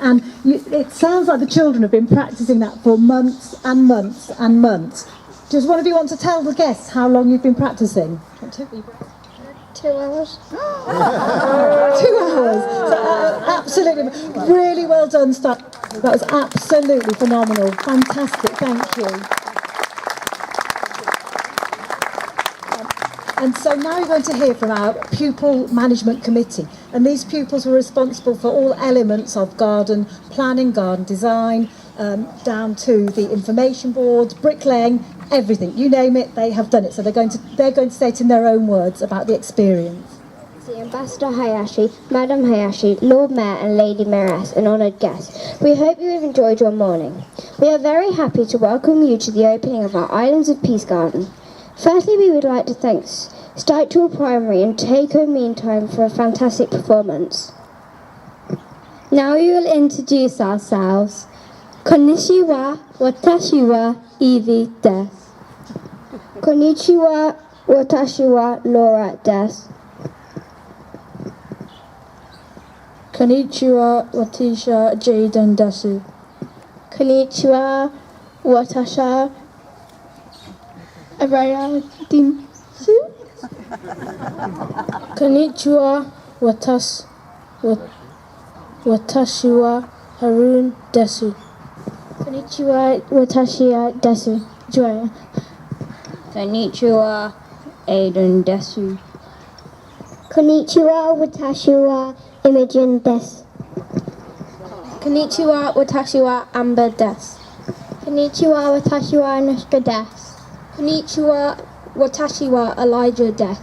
And it sounds like the children have been practicing that for months and months and months. Does one of you want to tell the guests how long you've been practicing? 2 hours. 2 hours. So, absolutely, really well done, Stan. That was absolutely phenomenal. Fantastic, thank you. And so now we're going to hear from our Pupil Management Committee. And these pupils were responsible for all elements of garden planning, garden design, down to the information boards, bricklaying, everything. You name it, they have done it. So they're going to say it in their own words about the experience. The Ambassador Hayashi, Madam Hayashi, Lord Mayor and Lady Mayoress and honoured guests, we hope you have enjoyed your morning. We are very happy to welcome you to the opening of our Islands of Peace Garden. Firstly, we would like to thank Taiko Primary and Taiko Meantime for a fantastic performance. Now we will introduce ourselves. Konnichiwa, watashi wa Evie desu. Konnichiwa, watashi wa Laura desu. Konnichiwa, watasha Jaden desu. Konnichiwa, watasha Araya desu. Konnichiwa, watashi wa Harun desu. Konnichiwa, watashi desu. Joya. Konnichiwa, Aiden desu. Konnichiwa, watashi wa Imogen desu. Konnichiwa, watashi wa Amber desu. Konnichiwa, watashi wa Anushka desu. Konnichiwa, watashi wa Elijah desu.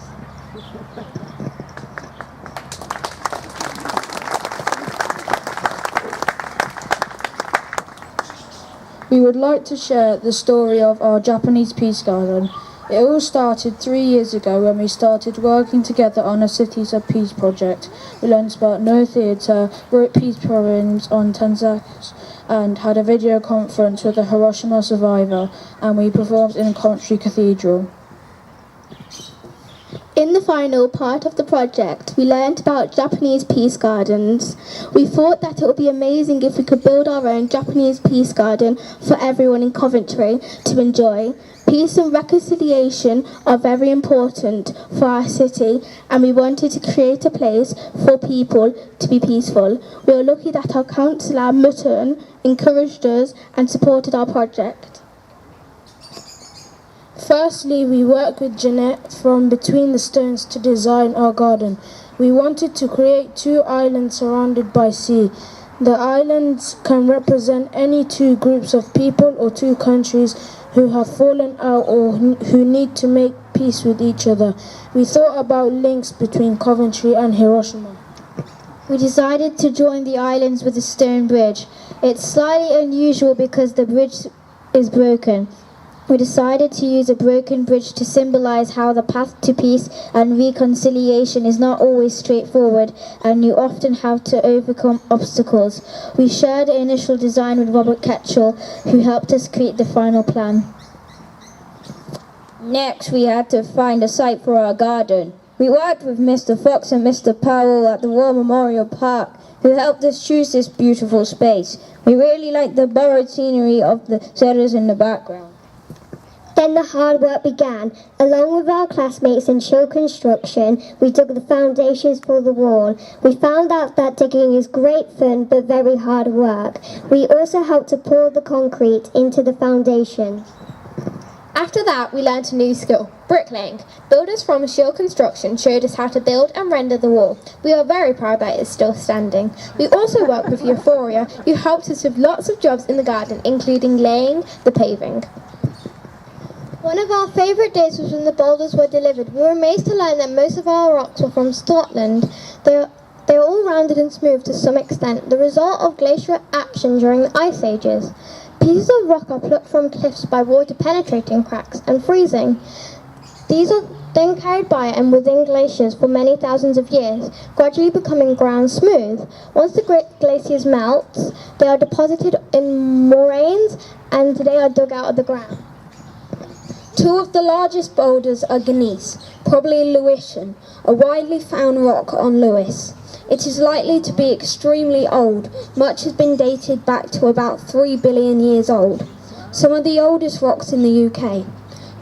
We would like to share the story of our Japanese Peace Garden. It all started 3 years ago when we started working together on a Cities of Peace project. We learned about no theatre, wrote peace poems on Tanzaks, and had a video conference with a Hiroshima survivor, and we performed in Coventry Cathedral. In the final part of the project, we learnt about Japanese peace gardens. We thought that it would be amazing if we could build our own Japanese peace garden for everyone in Coventry to enjoy. Peace and reconciliation are very important for our city, and we wanted to create a place for people to be peaceful. We are lucky that our councillor, Mutton, encouraged us and supported our project. Firstly, we worked with Jeanette from Between the Stones to design our garden. We wanted to create 2 islands surrounded by sea. The islands can represent any 2 groups of people or 2 countries who have fallen out or who need to make peace with each other. We thought about links between Coventry and Hiroshima. We decided to join the islands with a stone bridge. It's slightly unusual because the bridge is broken. We decided to use a broken bridge to symbolize how the path to peace and reconciliation is not always straightforward, and you often have to overcome obstacles. We shared the initial design with Robert Ketchell, who helped us create the final plan. Next, we had to find a site for our garden. We worked with Mr. Fox and Mr. Powell at the War Memorial Park, who helped us choose this beautiful space. We really liked the borrowed scenery of the settlers in the background. Then the hard work began. Along with our classmates in Shield Construction, we dug the foundations for the wall. We found out that digging is great fun but very hard work. We also helped to pour the concrete into the foundations. After that, we learnt a new skill, bricklaying. Builders from Shield Construction showed us how to build and render the wall. We are very proud that it is still standing. We also worked with Euphoria, who helped us with lots of jobs in the garden, including laying the paving. One of our favourite days was when the boulders were delivered. We were amazed to learn that most of our rocks were from Scotland. They are all rounded and smooth to some extent, the result of glacial action during the ice ages. Pieces of rock are plucked from cliffs by water penetrating cracks and freezing. These are then carried by and within glaciers for many thousands of years, gradually becoming ground smooth. Once the glaciers melt, they are deposited in moraines and they are dug out of the ground. Two of the largest boulders are gneiss, probably Lewisian, a widely found rock on Lewis. It is likely to be extremely old. Much has been dated back to about 3 billion years old. Some of the oldest rocks in the UK.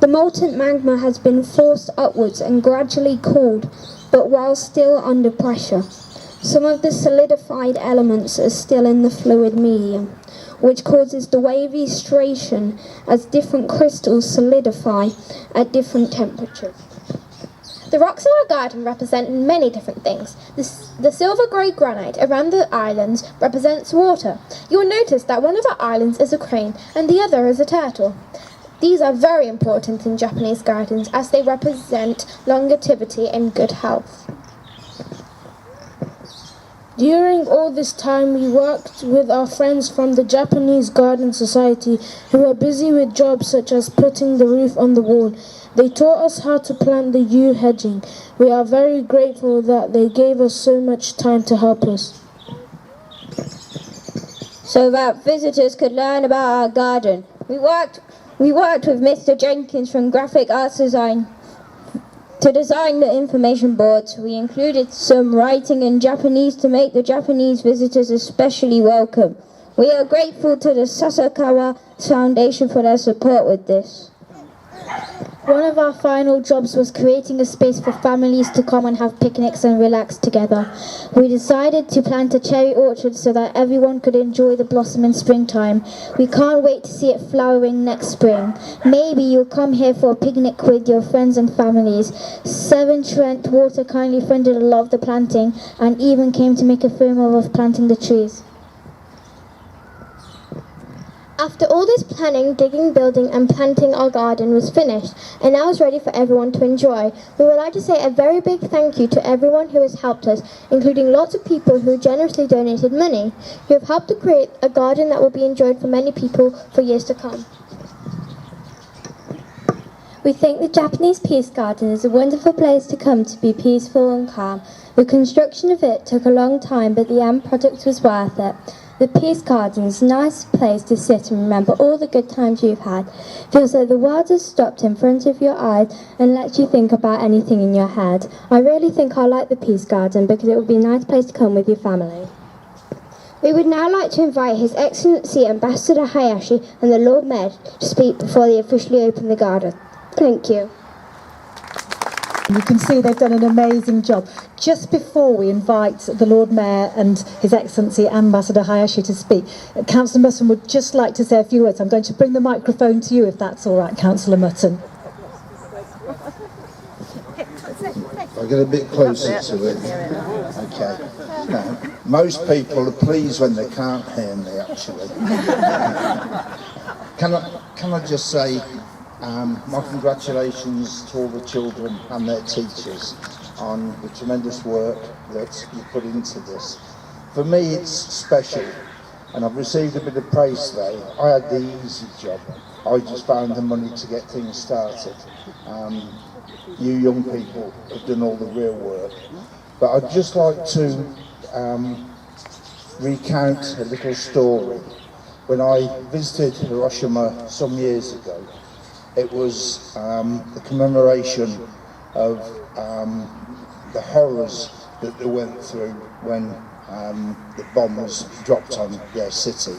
The molten magma has been forced upwards and gradually cooled, but while still under pressure. Some of the solidified elements are still in the fluid medium, which causes the wavy striation as different crystals solidify at different temperatures. The rocks in our garden represent many different things. The silver grey granite around the islands represents water. You will notice that one of our islands is a crane and the other is a turtle. These are very important in Japanese gardens as they represent longevity and good health. During all this time, we worked with our friends from the Japanese Garden Society who were busy with jobs such as putting the roof on the wall. They taught us how to plant the yew hedging. We are very grateful that they gave us so much time to help us. So that visitors could learn about our garden. We worked with Mr. Jenkins from Graphic Arts Design to design the information boards. We included some writing in Japanese to make the Japanese visitors especially welcome. We are grateful to the Sasakawa Foundation for their support with this. One of our final jobs was creating a space for families to come and have picnics and relax together. We decided to plant a cherry orchard so that everyone could enjoy the blossom in springtime. We can't wait to see it flowering next spring. Maybe you'll come here for a picnic with your friends and families. Severn Trent Water kindly funded a lot of the planting and even came to make a film of us planting the trees. After all this planning, digging, building and planting our garden was finished and now is ready for everyone to enjoy. We would like to say a very big thank you to everyone who has helped us, including lots of people who generously donated money. You have helped to create a garden that will be enjoyed for many people for years to come. We think the Japanese Peace Garden is a wonderful place to come to be peaceful and calm. The construction of it took a long time, but the end product was worth it. The Peace Garden is a nice place to sit and remember all the good times you've had. Feels like the world has stopped in front of your eyes and lets you think about anything in your head. I really think I like the Peace Garden because it would be a nice place to come with your family. We would now like to invite His Excellency Ambassador Hayashi and the Lord Mayor to speak before they officially open the garden. Thank you. You can see they've done an amazing job. Just before we invite the Lord Mayor and His Excellency Ambassador Hayashi to speak, Councillor Mutton would just like to say a few words. I'm going to bring the microphone to you if that's all right, Councillor Mutton. I'll get a bit closer to it. Okay. Now, most people are pleased when they can't hear me, actually. Can I just say my congratulations to all the children and their teachers on the tremendous work that you put into this. For me, it's special, and I've received a bit of praise today. I had the easy job. I just found the money to get things started. You young people have done all the real work. But I'd just like to recount a little story. When I visited Hiroshima some years ago, it was the commemoration of the horrors that they went through when the bombs dropped on their city.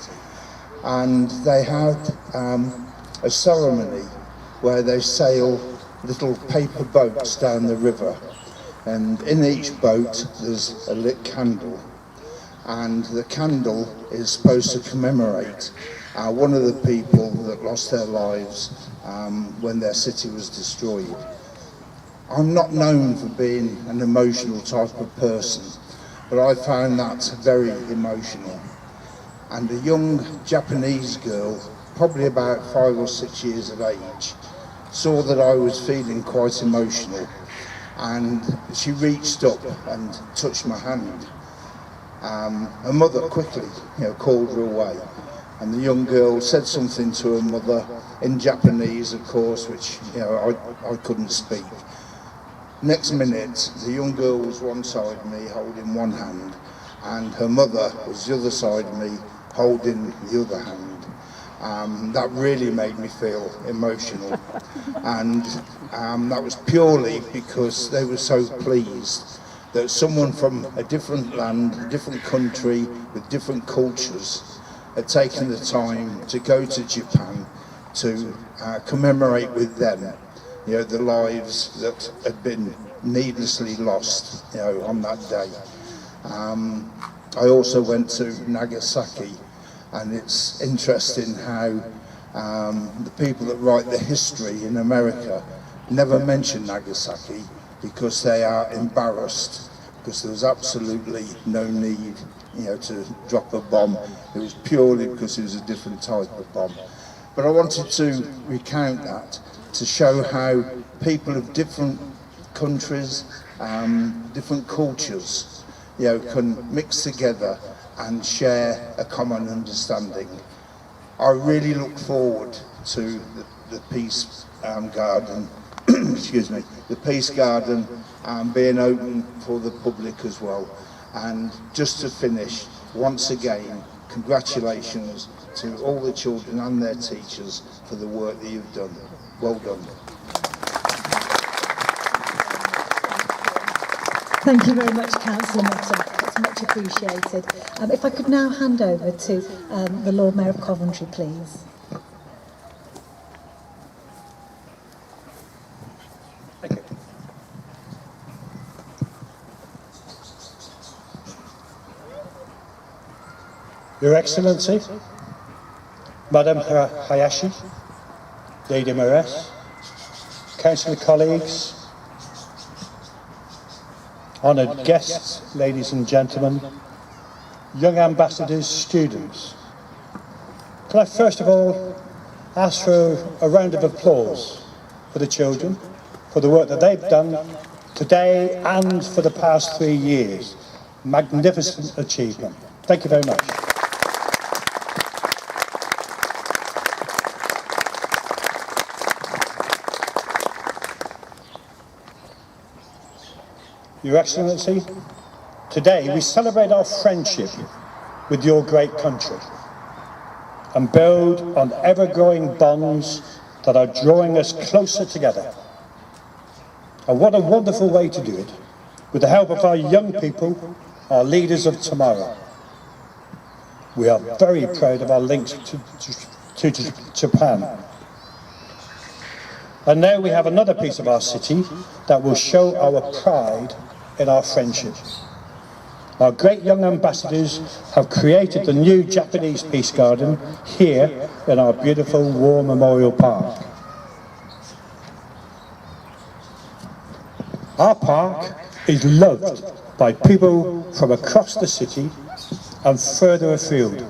And they had a ceremony where they sail little paper boats down the river. And in each boat there's a lit candle. And the candle is supposed to commemorate one of the people that lost their lives when their city was destroyed. I'm not known for being an emotional type of person, but I found that very emotional. And a young Japanese girl, probably about 5 or 6 years of age, saw that I was feeling quite emotional, and she reached up and touched my hand. Her mother quickly, called her away. And the young girl said something to her mother in Japanese, of course, which I couldn't speak. Next minute, the young girl was one side of me holding one hand, and her mother was the other side of me holding the other hand. That really made me feel emotional, and that was purely because they were so pleased that someone from a different land, a different country, with different cultures, had taken the time to go to Japan to commemorate with them, you know, the lives that had been needlessly lost, you know, on that day. I also went to Nagasaki, and it's interesting how the people that write the history in America never mention Nagasaki because they are embarrassed, because there was absolutely no need, you know, to drop a bomb. It was purely because it was a different type of bomb. But I wanted to recount that to show how people of different countries, different cultures, you know, can mix together and share a common understanding. I really look forward to the Peace Garden, excuse me, the Peace Garden being open for the public as well. And just to finish, once again, congratulations to all the children and their teachers for the work that you've done. Well done. Thank you very much, Councillor Mutton. That's much appreciated. If I could now hand over to the Lord Mayor of Coventry, please. Okay. Your Excellency, Madam Hayashi, Lady Mayoress, Councillor colleagues, honoured guests, ladies and gentlemen, young ambassadors, students. Can I first of all ask for a round of applause for the children, for the work that they've done today and for the past 3 years. Magnificent achievement. Thank you very much. Your Excellency, today we celebrate our friendship with your great country and build on ever-growing bonds that are drawing us closer together. And what a wonderful way to do it, with the help of our young people, our leaders of tomorrow. We are very proud of our links to Japan. And now we have another piece of our city that will show our pride in our friendship. Our great young ambassadors have created the new Japanese Peace Garden here in our beautiful War Memorial Park. Our park is loved by people from across the city and further afield,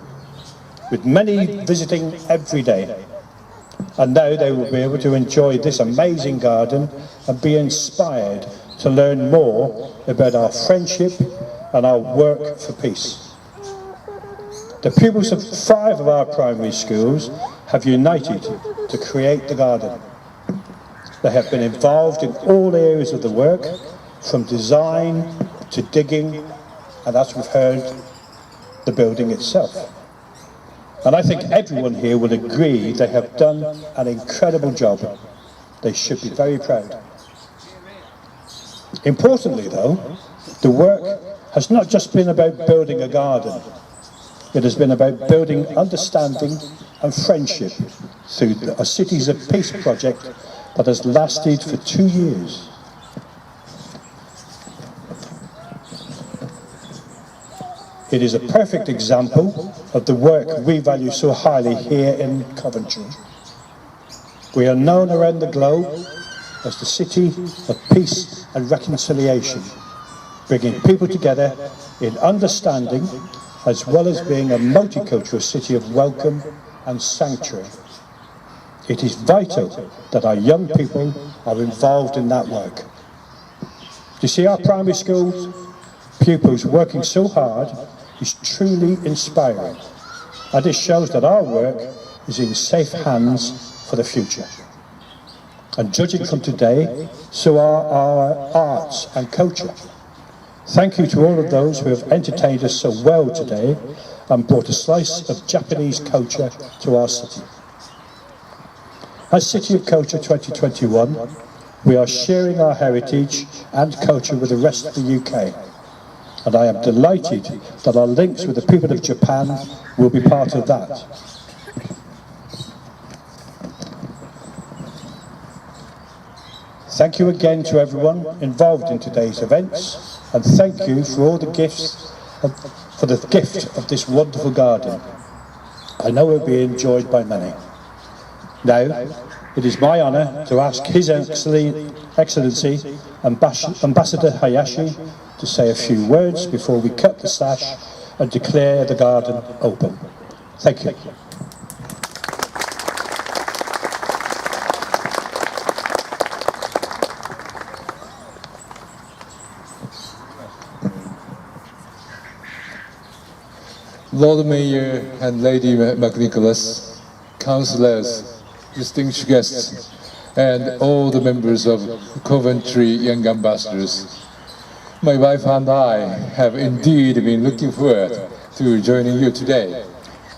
with many visiting every day. And now they will be able to enjoy this amazing garden and be inspired to learn more about our friendship and our work for peace. The pupils of 5 of our primary schools have united to create the garden. They have been involved in all areas of the work, from design to digging, and as we've heard, the building itself. And I think everyone here will agree they have done an incredible job. They should be very proud. Importantly though, the work has not just been about building a garden. It has been about building understanding and friendship through a Cities of Peace project that has lasted for 2 years. It is a perfect example of the work we value so highly here in Coventry. We are known around the globe as the City of Peace and Reconciliation, bringing people together in understanding as well as being a multicultural city of welcome and sanctuary. It is vital that our young people are involved in that work. You see, our primary schools, pupils working so hard is truly inspiring, and it shows that our work is in safe hands for the future. And judging from today, so are our arts and culture. Thank you to all of those who have entertained us so well today, and brought a slice of Japanese culture to our city. As City of Culture 2021, we are sharing our heritage and culture with the rest of the UK, and I am delighted that our links with the people of Japan will be part of that. Thank you again to everyone involved in today's events, and thank you for all the gifts, for the gift of this wonderful garden. I know it will be enjoyed by many. Now, it is my honour to ask His Excellency Ambassador Hayashi to say a few words before we cut the sash and declare the garden open. Thank you. Lord Mayor and Lady McNicholas, councillors, distinguished guests, and all the members of Coventry Young Ambassadors. My wife and I have indeed been looking forward to joining you today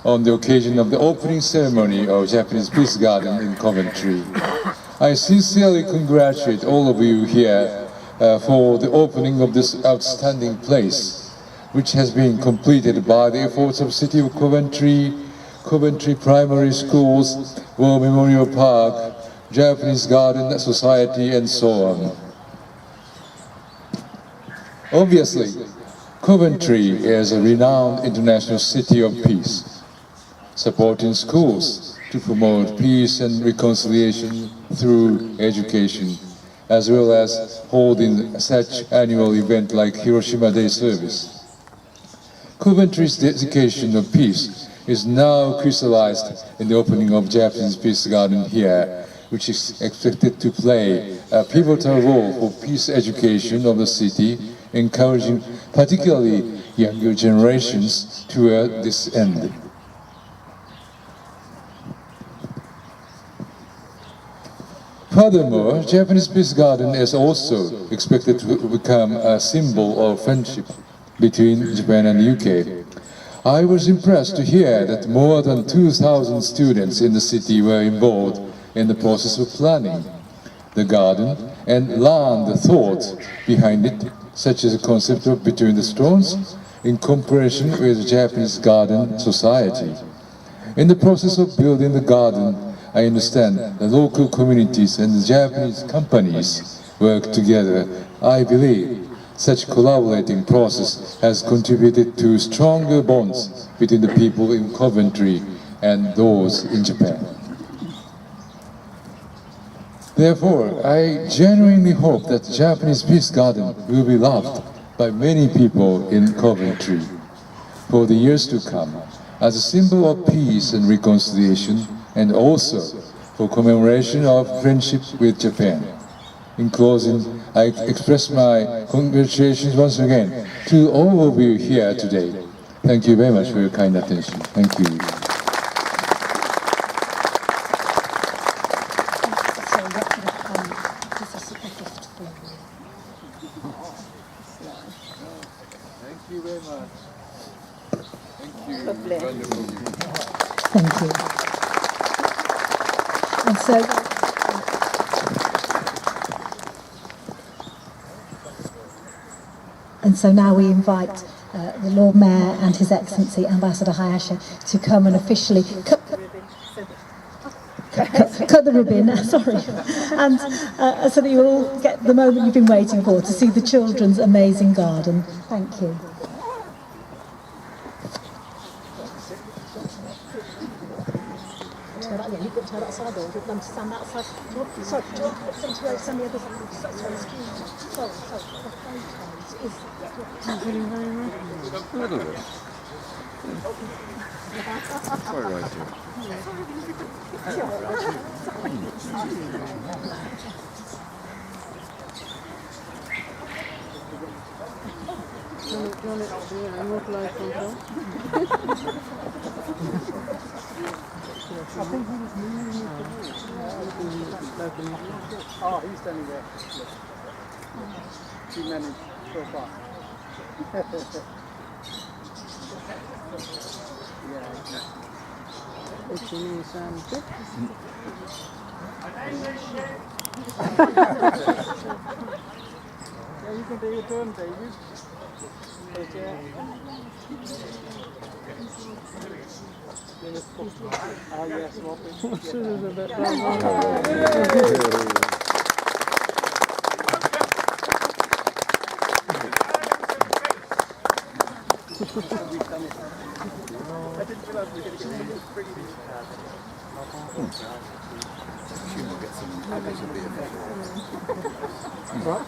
on the occasion of the opening ceremony of Japanese Peace Garden in Coventry. I sincerely congratulate all of you here for the opening of this outstanding place, which has been completed by the efforts of City of Coventry, Coventry Primary Schools, War Memorial Park, Japanese Garden Society, and so on. Obviously, Coventry is a renowned international city of peace, supporting schools to promote peace and reconciliation through education, as well as holding such annual event like Hiroshima Day service. Coventry's dedication of peace is now crystallized in the opening of Japanese Peace Garden here, which is expected to play a pivotal role for peace education of the city, encouraging particularly younger generations toward this end. Furthermore, Japanese Peace Garden is also expected to become a symbol of friendship between Japan and the UK. I was impressed to hear that more than 2,000 students in the city were involved in the process of planning the garden and learned the thought behind it, such as the concept of between the stones in cooperation with the Japanese Garden Society. In the process of building the garden, I understand the local communities and the Japanese companies work together. I believe such collaborating process has contributed to stronger bonds between the people in Coventry and those in Japan. Therefore, I genuinely hope that the Japanese Peace Garden will be loved by many people in Coventry for the years to come as a symbol of peace and reconciliation, and also for commemoration of friendship with Japan. In closing, I express my congratulations once again to all of you here today. Thank you very much for your kind attention. Thank you. Thank you very much. Thank you. Wonderful. Thank you. And so now we invite the Lord Mayor and His Excellency Ambassador Hayashi to come and officially cut the ribbon, sorry, and so that you all get the moment you've been waiting for, to see the children's amazing garden. Thank you. Turn that side, or do you want them to stand that side? Sorry, do you want them to stand the other side? Sorry, A little bit. Quite right here. I think he was moving. Oh, he's standing there. He managed so far. Which is good. Yeah, you can do your turn, David. But, oh yes, Robin. Susan's a bit I didn't realise we were going to bring these cards. We'll get some pupils of the effect. Right.